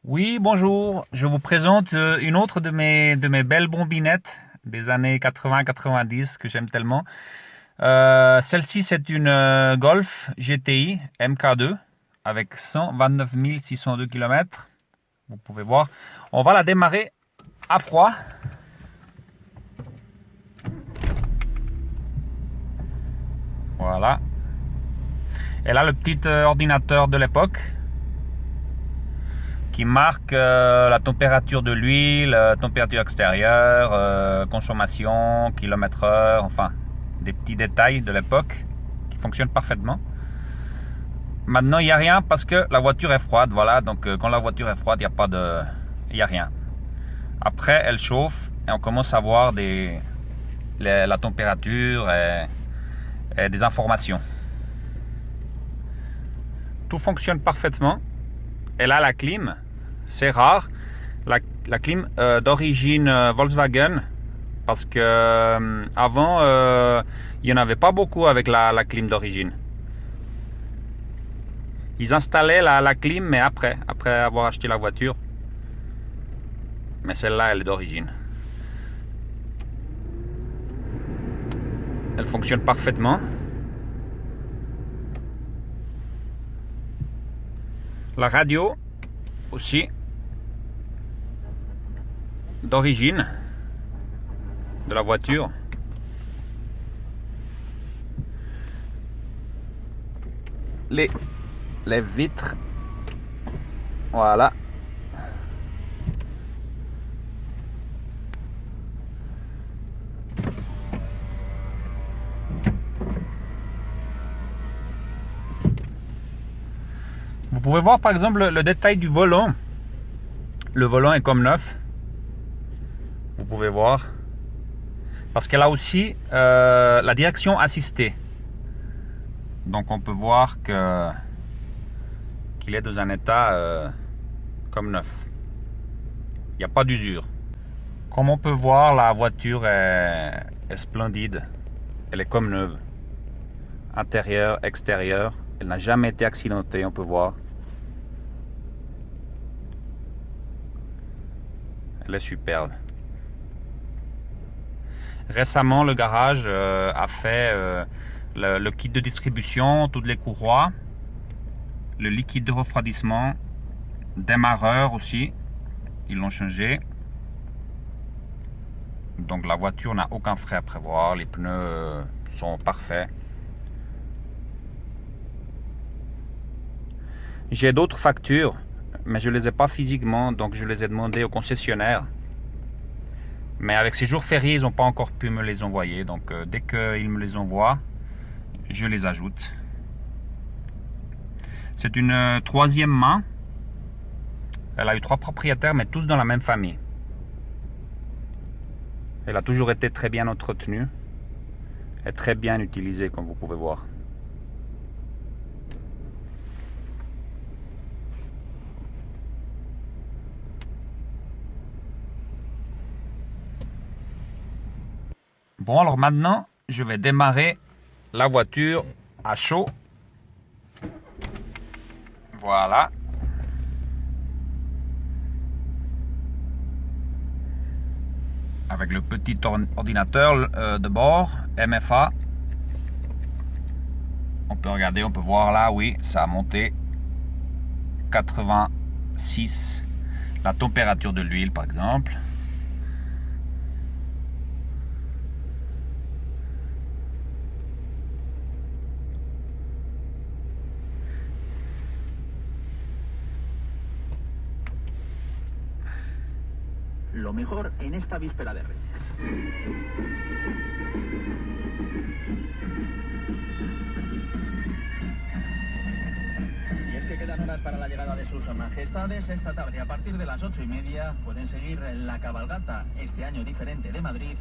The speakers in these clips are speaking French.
Oui, bonjour. Je vous présente une autre de mes belles bombinettes des années 80-90 que j'aime tellement. Celle-ci, c'est une Golf GTI MK2 avec 129 602 km. Vous pouvez voir. On va la démarrer à froid. Voilà. Elle a le petit ordinateur de l'époque qui marque la température de l'huile, la température extérieure, consommation, kilomètre-heure, enfin des petits détails de l'époque qui fonctionnent parfaitement. Maintenant, il n'y a rien parce que la voiture est froide, voilà. Donc quand la voiture est froide, il n'y a rien. Après, elle chauffe et on commence à voir la température et des informations. Tout fonctionne parfaitement. Elle a la clim, c'est rare. La clim d'origine Volkswagen, parce que avant, il n'y en avait pas beaucoup avec la clim d'origine. Ils installaient la clim, mais après avoir acheté la voiture. Mais celle-là, elle est d'origine. Elle fonctionne parfaitement. La radio aussi d'origine de la voiture. Les vitres, voilà. Vous pouvez voir par exemple le détail du volant. Le volant est comme neuf. Vous pouvez voir. Parce qu'elle a aussi la direction assistée. Donc on peut voir qu'il est dans un état comme neuf. Il n'y a pas d'usure. Comme on peut voir, la voiture est splendide. Elle est comme neuve. Intérieur, extérieur. Elle n'a jamais été accidentée, on peut voir. Elle est superbe. Récemment, le garage a fait le kit de distribution, toutes les courroies, le liquide de refroidissement, démarreur aussi, ils l'ont changé. Donc la voiture n'a aucun frais à prévoir, les pneus sont parfaits. J'ai d'autres factures, mais je ne les ai pas physiquement, donc je les ai demandées au concessionnaire. Mais avec ces jours fériés, ils n'ont pas encore pu me les envoyer. Donc dès qu'ils me les envoient, je les ajoute. C'est une troisième main. Elle a eu 3 propriétaires, mais tous dans la même famille. Elle a toujours été très bien entretenue et très bien utilisée, comme vous pouvez voir. Bon, alors maintenant, je vais démarrer la voiture à chaud. Voilà. Avec le petit ordinateur de bord, MFA. On peut regarder, on peut voir là, oui, ça a monté 86. La température de l'huile, par exemple. Lo mejor en esta víspera de Reyes. Y es que quedan horas para la llegada de sus majestades. Esta tarde, a partir de las 8:30, pueden seguir la cabalgata, este año diferente, de Madrid.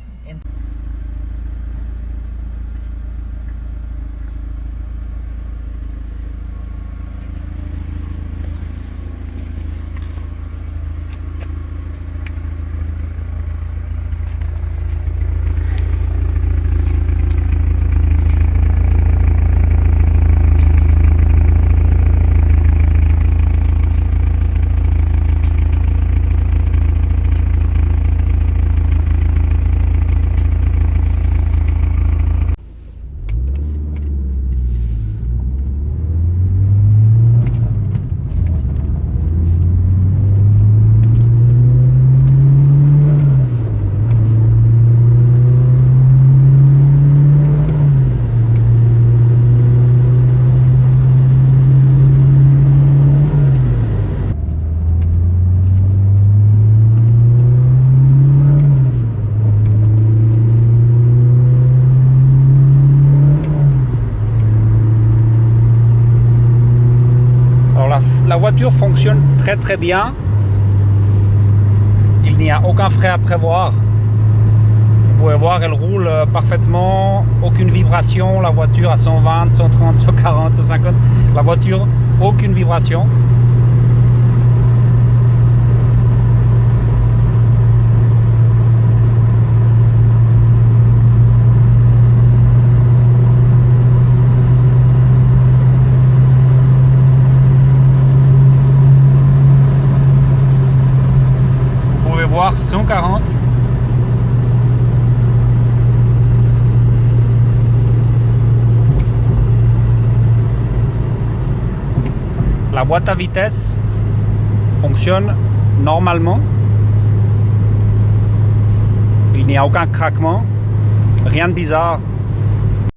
voiture fonctionne très très bien. Il n'y a aucun frais à prévoir. Vous pouvez voir, elle roule parfaitement, aucune vibration. La voiture à 120, 130, 140, 150. La voiture, aucune vibration. Voir 140. La boîte à vitesse fonctionne normalement. Il n'y a aucun craquement, rien de bizarre.